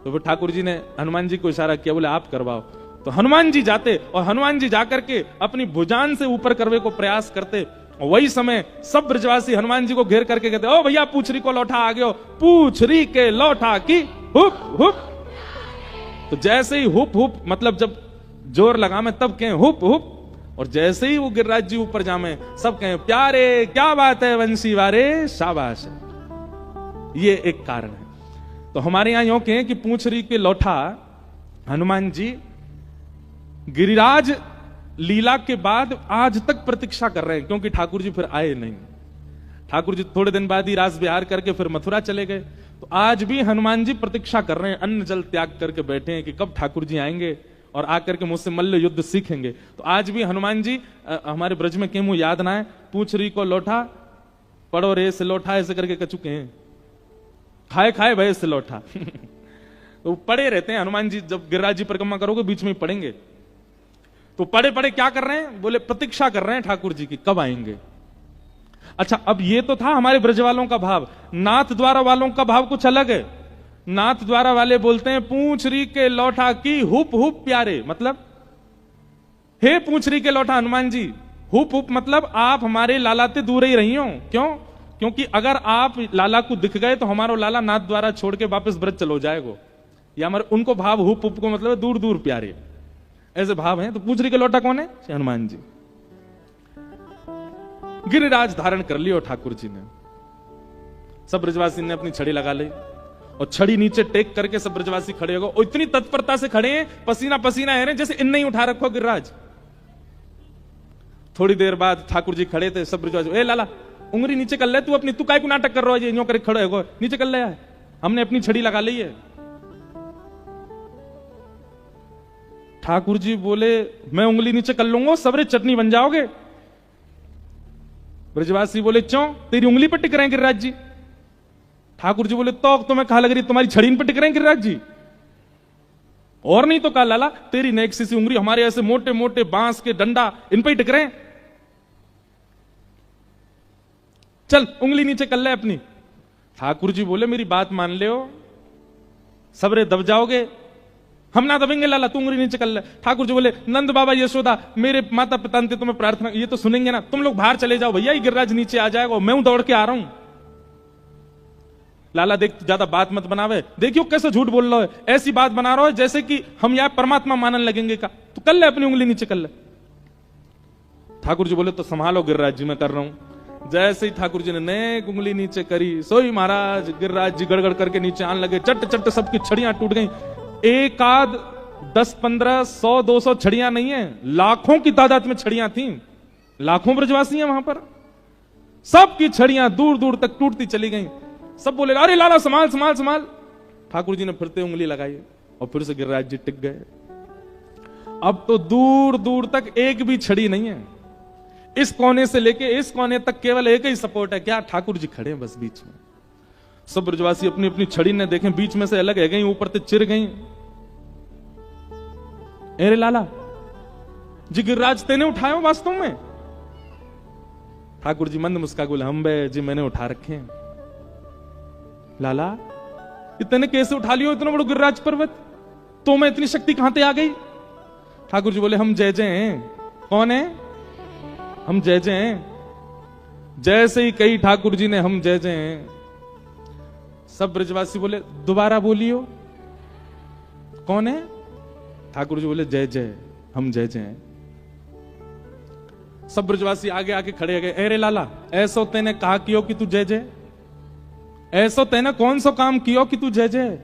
तो फिर ठाकुर जी ने हनुमान जी को इशारा किया, बोले आप करवाओ। तो हनुमान जी जाते और हनुमान जी जाकर के अपनी भुजान से ऊपर करने को प्रयास करते। वही समय सब ब्रजवासी हनुमान जी को घेर करके कहते, ओ भैया पूछरी को लौटा आ गयो, पूछरी के लौटा की हुप हुप। तो जैसे ही हुप हुप मतलब जब जोर लगा में तब कहें हुप हुप, और जैसे ही वो गिरिराज जी ऊपर जामे सब कहें प्यारे क्या बात है वंशी वारे शाबाश है। ये एक कारण है। तो हमारे यहां यूं कहें कि पूछरी के लौटा हनुमान जी गिरिराज लीला के बाद आज तक प्रतीक्षा कर रहे हैं, क्योंकि ठाकुर जी फिर आए नहीं। ठाकुर जी थोड़े दिन बाद ही रास विहार करके फिर मथुरा चले गए। तो आज भी हनुमान जी प्रतीक्षा कर रहे हैं, अन्न जल त्याग करके बैठे हैं कि कब ठाकुर जी आएंगे और आकर के मुझसे मल्ल युद्ध सीखेंगे। तो आज भी हनुमान जी हमारे ब्रज में केमू याद ना है, पूछ रही को लौटा पढ़ो रे से लौटा ऐसे करके कह चुके हैं, खाए खाए भय से लौटा। तो पड़े रहते हैं हनुमान जी, जब गिरिराज जी परिक्रमा करोगे बीच में ही पढ़ेंगे। तो पड़े पड़े क्या कर रहे हैं, बोले प्रतीक्षा कर रहे हैं ठाकुर जी की कब आएंगे। अच्छा, अब ये तो था हमारे ब्रज वालों का भाव। नाथ द्वारा वालों का भाव कुछ अलग है। नाथ द्वारा वाले बोलते हैं पूंछरी के लौटा की हुप हुप प्यारे, मतलब हे पूंछरी के लौटा हनुमान जी, हुप हुप मतलब आप हमारे लाला से दूर ही रही हो। क्यों? क्योंकि अगर आप लाला को दिख गए तो हमारा लाला नाथ द्वारा छोड़ के वापस ब्रज चलो जाएगो। या हमारे उनको भाव हुप हुप को मतलब दूर दूर प्यारे, ऐसे भाव हैं। तो पूंछरी के लौटा कौन है? हनुमान जी। गिरिराज धारण कर लियो ठाकुर जी ने। सब ब्रजवासी ने अपनी छड़ी लगा ली और छड़ी नीचे टेक करके सब ब्रजवासी खड़े हो गए, और इतनी तत्परता से खड़े हैं, पसीना पसीना है रहे जैसे इनने ही उठा रखो गिरिराज। थोड़ी देर बाद ठाकुर जी खड़े थे, सब ब्रजवासी ए लाला उंगली नीचे कर ले तू अपनी, तू काय को नाटक कर रहा है, यूं करे खड़े हो नीचे कर ले, हमने अपनी छड़ी लगा ली है। ठाकुर जी बोले मैं उंगली नीचे कर लूंगा सबरे चटनी बन जाओगे। ब्रजवासी बोले क्यों, तेरी उंगली पर टिक रहे हैं गिरिराज जी। ठाकुर जी बोले तो तुम्हें कहा लग रही तुम्हारी छड़ी पर टिक रहे हैं गिरिराज जी, और नहीं तो कहा लाला तेरी नेक सी उंगली हमारे ऐसे मोटे मोटे बांस के डंडा इन पर ही टिक रहे हैं, चल उंगली नीचे कर ले अपनी। ठाकुर जी बोले मेरी बात मान ले, सबरे दब जाओगे, हम ना दबेंगे लाला, तू उंगली नीचे कर ले। ठाकुर जी बोले नंद बाबा यशोदा मेरे माता पिता ने तुम्हें प्रार्थना, ये तो सुनेंगे ना, तुम लोग बाहर चले जाओ भैया, ये गिरिराज नीचे आ जाएगा, मैं हूं दौड़ के आ रहा हूं। लाला देख ज्यादा बात मत बनावे, देखियो कैसे झूठ बोल रहा है, ऐसी बात बना रहा है जैसे कि हम यहां परमात्मा मानने लगेंगे का, तू कर ले अपनी उंगली नीचे कर ले। ठाकुर जी बोले तो संभालो गिरिराज जी मैं कर रहा हूं। जैसे ही ठाकुर जी ने नेक उंगली नीचे करी, सोई महाराज गिरिराज जी गड़गड़ करके नीचे आने लगे, चट चट सबकी छड़ियां टूट गई। एक आध 10 15 100 200 छड़ियां नहीं है, लाखों की तादाद में छड़ियां थी, लाखों ब्रजवासी हैं वहां पर, सबकी छड़ियां दूर दूर तक टूटती चली गई। सब बोले अरे लाला संभाल संभाल संभाल। ठाकुर जी ने फिरते उंगली लगाई और फिर से गिरिराज जी टिक गए। अब तो दूर दूर तक एक भी छड़ी नहीं है, इस कोने से लेके इस कोने तक केवल एक ही सपोर्ट है, क्या ठाकुर जी खड़े हैं बस बीच में। सब ब्रजवासी अपनी अपनी छड़ी ने देखें बीच में से अलग है गई, ऊपर से चिर गई। अरे लाला जी गिरिराज तेने उठाए वास्तव में? ठाकुर जी मंद मुस्का बोले हम बे जी मैंने उठा रखे हैं। लाला इतने कैसे उठा लियो इतना बड़ा गिरिराज पर्वत, तो मैं इतनी शक्ति कहां से आ गई? ठाकुर जी बोले हम जय जय हैं। कौन है? हम जय जय हैं। जैसे ही कही ठाकुर जी ने हम जय जय हैं, सब ब्रजवासी बोले दोबारा बोलियो कौन है? ठाकुर जी बोले जय जय, हम जय जय हैं। सब ब्रजवासी आगे आके खड़े गए, अरे लाला ऐसो तेने कहा कियो कि तू जय जय, ऐसो तेने कौन सा काम कियो कि तू जय जय?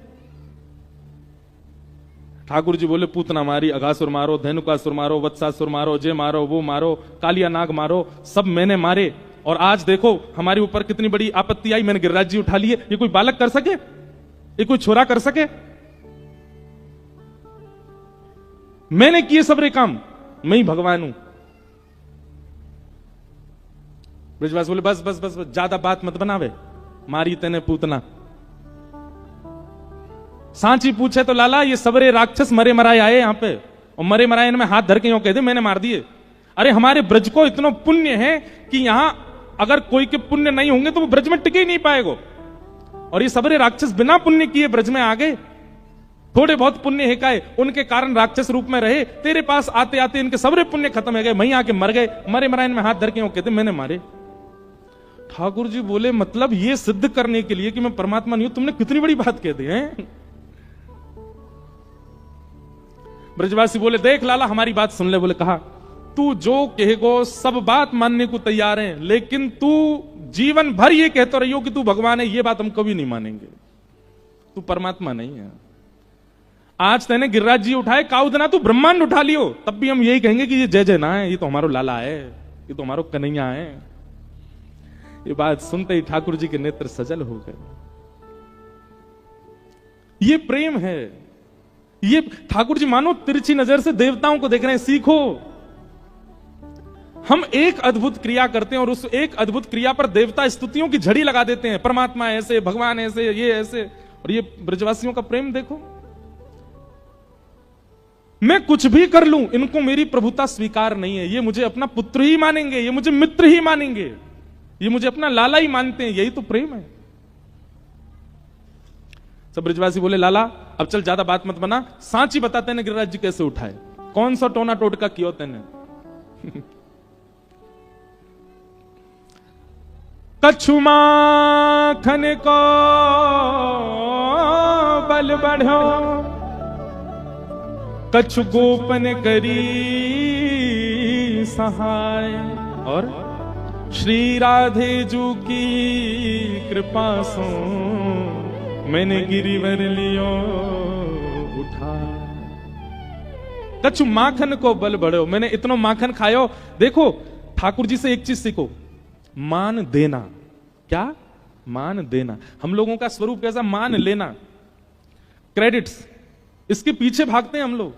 ठाकुर जी बोले पूतना मारी, अघासुर मारो, धेनुकासुर मारो, वत्सासुर मारो, जे मारो वो मारो, कालिया नाग मारो, सब मैंने मारे, और आज देखो हमारे ऊपर कितनी बड़ी आपत्ति आई, मैंने गिरिराज जी उठा लिए। ये कोई बालक कर सके? ये कोई छोरा कर सके? मैंने किए सबरे काम, मैं ही भगवान हूं। ब्रजवास बोले बस बस बस, बस ज्यादा बात मत बनावे, मारी तेने पूतना। सांची पूछे तो लाला ये सबरे राक्षस मरे मराए आए यहां पे, और मरे मराए में हाथ धर के यूं कह दे मैंने मार दिए। अरे हमारे ब्रज को इतना पुण्य है कि यहां अगर कोई के पुण्य नहीं होंगे तो वो ब्रज में टिके ही नहीं पाएगा। और ये सबरे राक्षस बिना पुण्य किए ब्रज में आ गए, थोड़े बहुत पुण्य है काए, उनके कारण राक्षस रूप में रहे, तेरे पास आते आते इनके सबरे पुण्य खत्म हो गए, वहीं आके मर गए, मरे मरायन में हाथ धर के वो कहते मैंने मारे। ठाकुर जी बोले मतलब ये सिद्ध करने के लिए कि मैं परमात्मा नहीं हूं तुमने कितनी बड़ी बात कह दी है। ब्रजवासी बोले देख लाला हमारी बात सुन ले। बोले कहा तू जो कहेगो सब बात मानने को तैयार है, लेकिन तू जीवन भर ये कहते रहियो कि तू भगवान है, ये बात हम कभी नहीं मानेंगे, तू परमात्मा नहीं है। आज तेने गिरिराज जी उठाए, काउदना तू ब्रह्मांड उठा लियो, तब भी हम यही कहेंगे कि ये जय जय ना है, ये तो हमारो लाला है, ये तो हमारो कन्हैया है। ये बात सुनते ही ठाकुर जी के नेत्र सजल हो गए। ये प्रेम है, ये ठाकुर जी मानो तिरछी नजर से देवताओं को देख रहे हैं, सीखो। हम एक अद्भुत क्रिया करते हैं और उस एक अद्भुत क्रिया पर देवता स्तुतियों की झड़ी लगा देते हैं, परमात्मा ऐसे, भगवान ऐसे, ये ऐसे। और ये ब्रजवासियों का प्रेम देखो, मैं कुछ भी कर लूं इनको मेरी प्रभुता स्वीकार नहीं है, ये मुझे अपना पुत्र ही मानेंगे, ये मुझे मित्र ही मानेंगे, ये मुझे अपना लाला ही मानते हैं, यही तो प्रेम है। सब ब्रजवासी बोले लाला अब चल ज्यादा बात मत बना, सांची बताते हैं गिरिराज जी कैसे उठाए, कौन सा टोना टोटका किया तेने। कछु माखन को बल बढ़ो, कछु गोपन करी सहाय, और श्री राधे जू की कृपा सो मैंने गिरिवर लियो उठा। कछु माखन को बल बढ़ो, मैंने इतना माखन खायो। देखो ठाकुर जी से एक चीज सीखो, मान देना। क्या? मान देना। हम लोगों का स्वरूप कैसा? मान लेना, क्रेडिट्स, इसके पीछे भागते हैं हम लोग।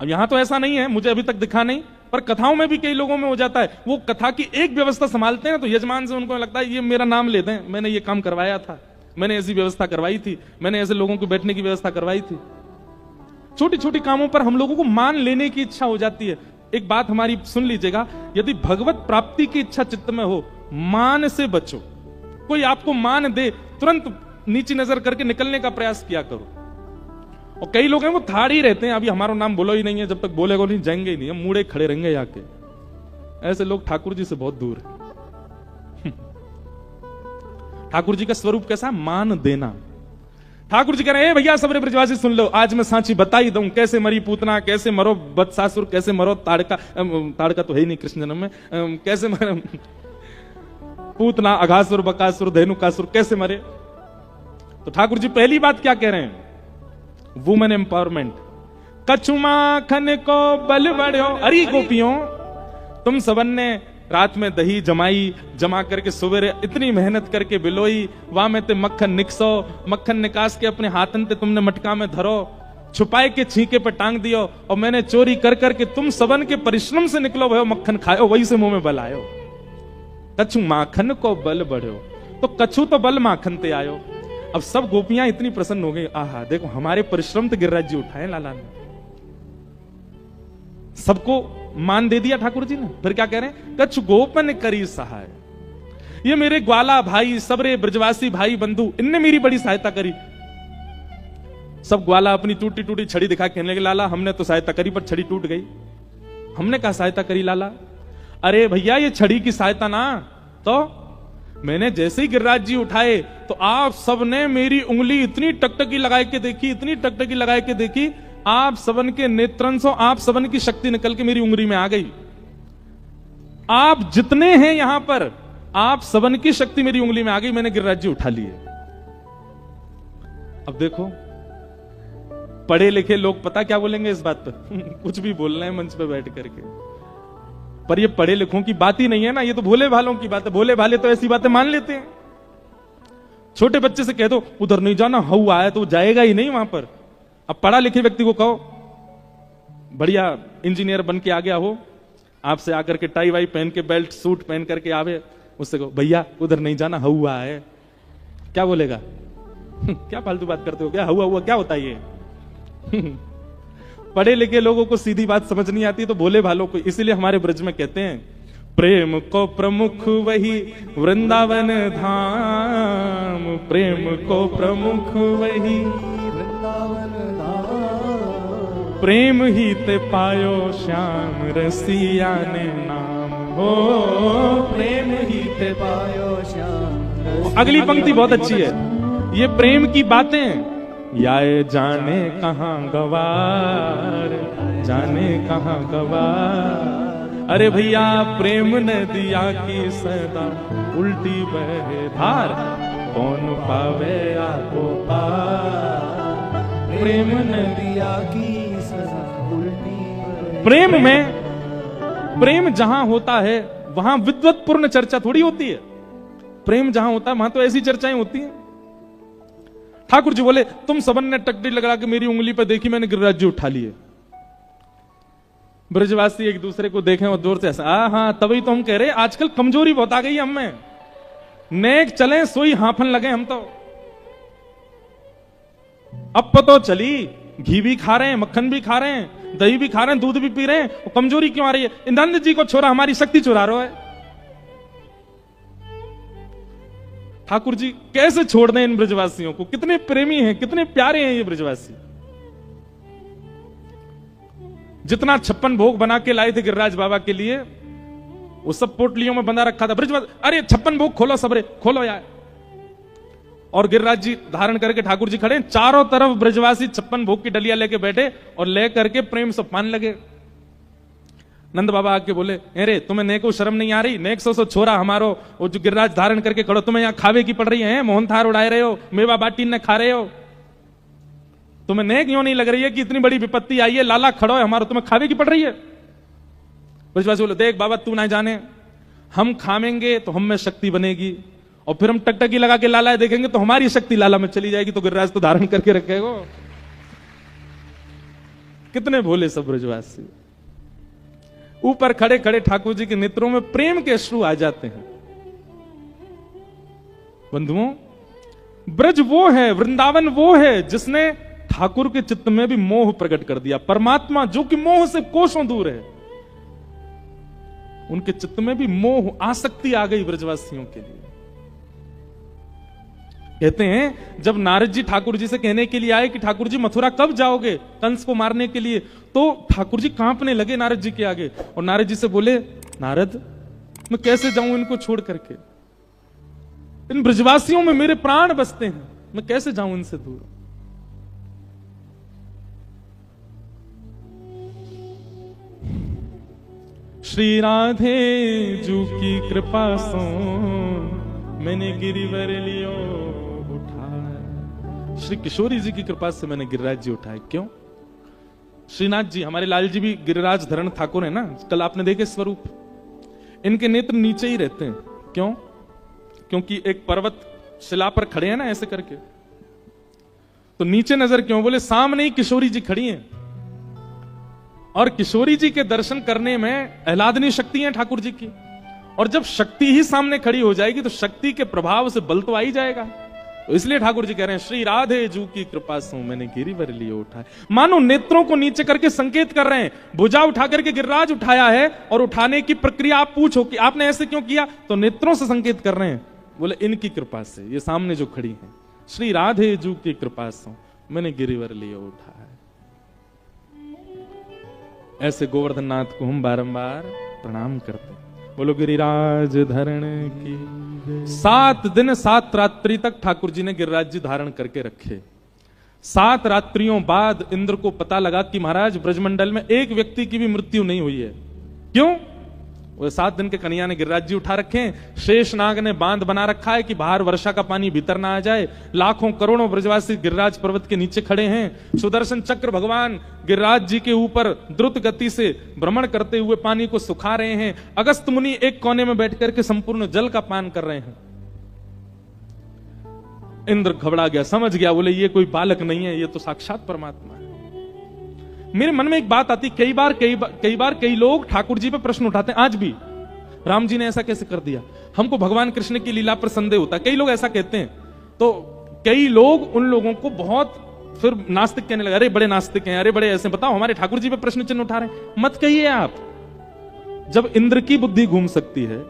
अब यहां तो ऐसा नहीं है, मुझे अभी तक दिखा नहीं, पर कथाओं में भी कई लोगों में हो जाता है। वो कथा की एक व्यवस्था संभालते हैं तो यजमान से उनको लगता है ये मेरा नाम ले दें, मैंने ये काम करवाया था, मैंने ऐसी व्यवस्था करवाई थी, मैंने ऐसे लोगों को बैठने की व्यवस्था करवाई थी। छोटी छोटी कामों पर हम लोगों को मान लेने की इच्छा हो जाती है। एक बात हमारी सुन लीजिएगा, यदि भगवत प्राप्ति की इच्छा चित्त में हो, मान से बचो। कोई आपको मान दे, तुरंत नीची नजर करके निकलने का प्रयास किया करो। और कई लोग हैं वो थाड़ ही रहते हैं, अभी हमारा नाम बोलो ही नहीं है, जब तक बोलेगा नहीं जाएंगे ही नहीं, हम मुड़े खड़े रहेंगे आके। ऐसे लोग ठाकुर जी से बहुत दूर है। ठाकुर जी का स्वरूप कैसा? मान देना। ठाकुर जी कह रहे हैं भैया सबरे ब्रजवासी सुन लो, आज मैं सांची बता ही दूं, कैसे मरी पूतना, कैसे मरो बत्सासुर, कैसे मरो ताड़का, ताड़का तो है ही नहीं कृष्ण जन्म में, कैसे मरे पूतना, अघासुर, बकासुर, धेनुकासुर, कैसे मरे। तो ठाकुर जी पहली बात क्या कह रहे हैं? Women empowerment. कछु माखन को बल बढ़ो। अरे गोपियों, तुम सबन ने रात में दही जमाई, जमा करके सवेरे इतनी मेहनत करके बिलोई, वहां में ते मक्खन निकसो, मक्खन निकास के अपने हाथन ते तुमने मटका में धरो, छुपाए के छींके पे टांग दियो, और मैंने चोरी कर करके तुम सबन के परिश्रम से निकलो भयो मक्खन खायो, वही से मुंह में बल आयो। कछु माखन को बल बढ़ो, तो कछु तो बल माखन ते आयो। अब सब गोपियां इतनी प्रसन्न हो गई, आहा देखो हमारे परिश्रम तो गिरिराज जी उठाए लाला ने। सबको मान दे दिया ठाकुर जी ने। फिर क्या कह रहे हैं? कछु गोपन करी सहाय। ये मेरे ग्वाला भाई, सबरे ब्रजवासी भाई बंधु, इनने मेरी बड़ी सहायता करी। सब ग्वाला अपनी टूटी टूटी छड़ी दिखा कहने लगे लाला हमने तो सहायता करी पर छड़ी टूट गई। हमने कहा सहायता करी लाला? अरे भैया ये छड़ी की सहायता ना, तो मैंने जैसे ही गिरिराज जी उठाए तो आप सबने मेरी उंगली इतनी टकटकी लगाए के देखी, इतनी टकटकी लगाए के देखी, आप सबन के नेत्रंशों, आप सबन की शक्ति निकल के मेरी उंगली में आ गई। आप जितने हैं यहां पर, आप सबन की शक्ति मेरी उंगली में आ गई, मैंने गिरिराज जी उठा लिए। अब देखो पढ़े लिखे लोग पता क्या बोलेंगे इस बात पर? कुछ भी बोल रहे हैं मंच पे बैठ करके, पर ये पढ़े लिखों की बात ही नहीं है ना, ये तो भोले भालों की बात है। भोले भाले तो ऐसी बातें मान लेते हैं। छोटे बच्चे से कह दो उधर नहीं जाना, हऊ आया, तो वो जाएगा ही नहीं वहां पर। अब पढ़ा लिखे व्यक्ति को कहो, बढ़िया इंजीनियर बन के आ गया हो, आपसे आकर के टाई वाई पहन के, बेल्ट सूट पहन करके आवे, उससे कहो भैया उधर नहीं जाना, हऊ आया है, क्या बोलेगा? क्या फालतू बात करते हो, क्या हुआ हुआ क्या होता है ये? पढ़े लिखे लोगों को सीधी बात समझ नहीं आती, तो भोले भालों को इसीलिए हमारे ब्रज में कहते हैं प्रेम को प्रमुख वही वृंदावन धाम, प्रेम को प्रमुख वही वृंदावन धाम, प्रेम ही ते पायो श्याम रसिया ने नाम हो, प्रेम ही ते पायो श्याम। अगली पंक्ति बहुत अच्छी है। ये प्रेम की बातें याए जाने कहां गवार, जाने कहां गवार। अरे भैया प्रेम ने दिया की सदा उल्टी बहे धार, कौन पावे आपको पार, प्रेम ने दिया की सजा उल्टी बहे। प्रेम में, प्रेम जहां होता है वहां विद्वत्पूर्ण चर्चा थोड़ी होती है। प्रेम जहां होता है वहां तो ऐसी चर्चाएं होती हैं। ठाकुर जी बोले तुम सबन ने टकटी लगा के मेरी उंगली पर देखी, मैंने गिरिराज जी उठा लिए। ब्रजवासी एक दूसरे को देखें और जोर से हंसा, हाँ तभी तो हम कह रहे आजकल कमजोरी बहुत आ गई हम में, नेक चले सोई हाफन लगे हम तो। अब पतो चली घी भी खा रहे हैं, मक्खन भी खा रहे हैं, दही भी खा रहे हैं, दूध भी पी रहे हैं, और कमजोरी क्यों आ रही है? इंद्रानंद जी को छोरा हमारी शक्ति चुरा रहा है। ठाकुर जी कैसे छोड़ दें इन ब्रजवासियों को? कितने प्रेमी हैं, कितने प्यारे हैं ये ब्रजवासी। जितना 56 भोग बना के लाए थे गिरिराज बाबा के लिए, वो सब पोटलियों में बंधा रखा था। ब्रजवासी अरे 56 भोग खोलो सबरे, खोलो यार। और गिरिराज जी धारण करके ठाकुर जी खड़े, चारों तरफ ब्रजवासी 56 भोग की डलिया लेके बैठे और ले करके प्रेम से पान लगे। नंद बाबा आके बोले, अरे तुम्हें नेको शर्म नहीं आ रही? नेक सो छोरा हमारो वो जो गिरिराज धारण करके खड़ो, तुम्हें यहाँ खावे की पड़ रही है? मोहन थार उड़ाए रहे हो, मेवा बाटी ने खा रहे हो, तुम्हें नेक क्यों नहीं लग रही है कि इतनी बड़ी विपत्ति आई है, लाला खड़ो है हमारा, तुम्हें खावे की पड़ रही है? ब्रजवासी बोले, देख बाबा तू ना जाने, हम खावेंगे तो हम में शक्ति बनेगी, और फिर हम टकटकी लगा के लाला देखेंगे तो हमारी शक्ति लाला में चली जाएगी, तो गिरिराज तो धारण करके रखेगा। कितने भोले सब ब्रजवासी। ऊपर खड़े खड़े ठाकुर जी के नेत्रों में प्रेम के अश्रु आ जाते हैं। बंधुओं, ब्रज वो है, वृंदावन वो है जिसने ठाकुर के चित्त में भी मोह प्रकट कर दिया। परमात्मा जो कि मोह से कोसों दूर है, उनके चित्त में भी मोह आसक्ति आ गई ब्रजवासियों के लिए। कहते हैं जब नारद जी ठाकुर जी से कहने के लिए आए कि ठाकुर जी मथुरा कब जाओगे कंस को मारने के लिए, तो ठाकुर जी कांपने लगे नारद जी के आगे, और नारद जी से बोले, नारद मैं कैसे जाऊं इनको छोड़ करके? इन ब्रजवासियों में मेरे प्राण बसते हैं, मैं कैसे जाऊं इनसे दूर? श्री राधे जू की कृपा सो मैंने गिरिवर लियो उठाए। श्री किशोरी जी की कृपा से मैंने गिरिराज जी उठाए। क्यों? श्रीनाथ जी हमारे लाल जी भी गिरिराज धरण ठाकुर है ना, कल आपने देखे स्वरूप, इनके नेत्र नीचे ही रहते हैं। क्यों? क्योंकि एक पर्वत शिला पर खड़े हैं ना ऐसे करके, तो नीचे नजर क्यों? बोले सामने ही किशोरी जी खड़ी हैं, और किशोरी जी के दर्शन करने में आह्लादनी शक्ति है ठाकुर जी की, और जब शक्ति ही सामने खड़ी हो जाएगी तो शक्ति के प्रभाव से बल तो आ ही जाएगा। तो इसलिए ठाकुर जी कह रहे हैं श्री राधे जू की कृपा से मैंने गिरिवर लिए उठाए। मानो नेत्रों को नीचे करके संकेत कर रहे हैं, भुजा उठा करके गिरिराज उठाया है, और उठाने की प्रक्रिया आप पूछो कि आपने ऐसे क्यों किया, तो नेत्रों से संकेत कर रहे हैं, बोले इनकी कृपा से, ये सामने जो खड़ी है, श्री राधे जू की कृपा से मैंने गिरिवर लिए उठाया। ऐसे गोवर्धन नाथ को हम बारंबार प्रणाम करते हैं। बोलो गिरिराज धरण की। 7 दिन 7 रात्रि तक ठाकुर जी ने गिरिराज जी धारण करके रखे। 7 रात्रियों बाद इंद्र को पता लगा कि महाराज ब्रजमंडल में एक व्यक्ति की भी मृत्यु नहीं हुई है। क्यों? वो 7 दिन के कन्या ने गिरिराज जी उठा रखे हैं, शेषनाग ने बांध बना रखा है कि बाहर वर्षा का पानी भीतर ना आ जाए। लाखों करोड़ों ब्रजवासी गिरिराज पर्वत के नीचे खड़े हैं। सुदर्शन चक्र भगवान गिरिराज जी के ऊपर द्रुत गति से भ्रमण करते हुए पानी को सुखा रहे हैं। अगस्त मुनि एक कोने में बैठ करके संपूर्ण जल का पान कर रहे हैं। इंद्र घबरा गया, समझ गया, बोले ये कोई बालक नहीं है, ये तो साक्षात परमात्मा है। मेरे मन में एक बात आती, कई बार कई लोग ठाकुर जी पे प्रश्न उठाते हैं, आज भी राम जी ने ऐसा कैसे कर दिया, हमको भगवान कृष्ण की लीला पर संदेह होता है। कई लोग ऐसा कहते हैं, तो कई लोग उन लोगों को बहुत फिर नास्तिक कहने लगा, अरे बड़े नास्तिक हैं, अरे बड़े ऐसे, बताओ हमारे ठाकुर जी पे प्रश्न चिन्ह उठा रहे हैं। मत कहिए आप। जब इंद्र की बुद्धि घूम सकती है,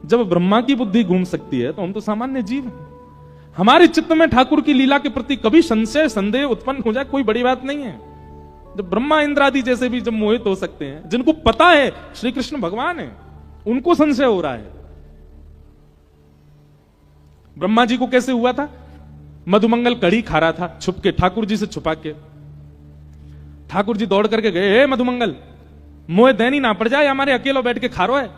जब ब्रह्मा की बुद्धि घूम सकती है, तो हम तो सामान्य जीव हैं। हमारे चित्त में ठाकुर की लीला के प्रति कभी संशय संदेह उत्पन्न हो जाए, कोई बड़ी बात नहीं है। जब ब्रह्मा इंद्र आदि जैसे भी जब मोहित हो सकते हैं, जिनको पता है श्री कृष्ण भगवान है, उनको संशय हो रहा है। ब्रह्मा जी को कैसे हुआ था? मधुमंगल कड़ी खा रहा था छुप के, ठाकुर जी से छुपा के। ठाकुर जी दौड़ करके गए, हे मधुमंगल, मोह दैनी ना पड़ जाए, हमारे अकेलो बैठ के खा रो है।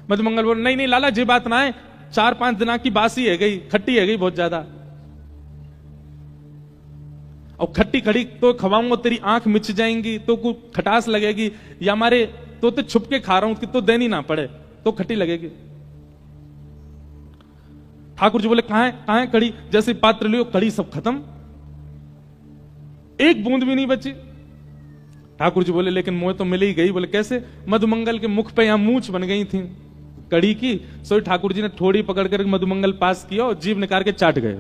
मधुमंगल बोले, नहीं नहीं लाला, जी बात ना है, 4-5 दिना की बासी है गई, खट्टी है गई बहुत ज्यादा, और खट्टी खड़ी तो खवाऊंगा तेरी आंख मिच जाएंगी, तो कुछ खटास लगेगी, या हमारे तो छुप के खा रहा हूं कि तो देनी ना पड़े तो खट्टी लगेगी। ठाकुर जी बोले, कहां है कड़ी? जैसे पात्र लियो, कड़ी सब खत्म, एक बूंद भी नहीं बची। ठाकुर जी बोले, लेकिन मोह तो मिल ही गई। बोले कैसे? मधुमंगल के मुख पे यहां मूंछ बन गई थी कड़ी की, सो ठाकुर जी ने थोड़ी पकड़ कर मधुमंगल पास किया और जीभ निकाल के चाट गए,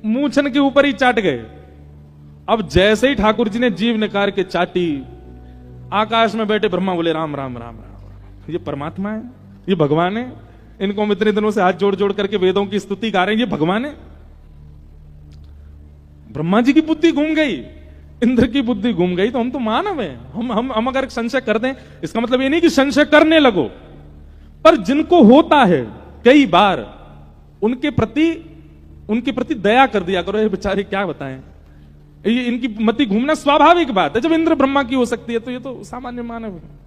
मूंछन के ऊपर ही चाट गए। अब जैसे ही ठाकुर जी ने जीभ निकाल के चाटी, आकाश में बैठे ब्रह्मा बोले, राम राम राम राम, ये परमात्मा है, ये भगवान है, इनको हम इतने दिनों से हाथ जोड़ जोड़ करके वेदों की स्तुति गा रहे हैं, ये भगवान है। ब्रह्मा जी की बुद्धि घूम गई, इंद्र की बुद्धि घूम गई, तो हम तो मानव हैं। हम अगर संशय कर दें, इसका मतलब ये नहीं कि संशय करने लगो, पर जिनको होता है कई बार, उनके प्रति दया कर दिया करो। ये बेचारे क्या बताएं, ये इनकी मति घूमना स्वाभाविक बात है। जब इंद्र ब्रह्मा की हो सकती है, तो ये तो सामान्य मानव है।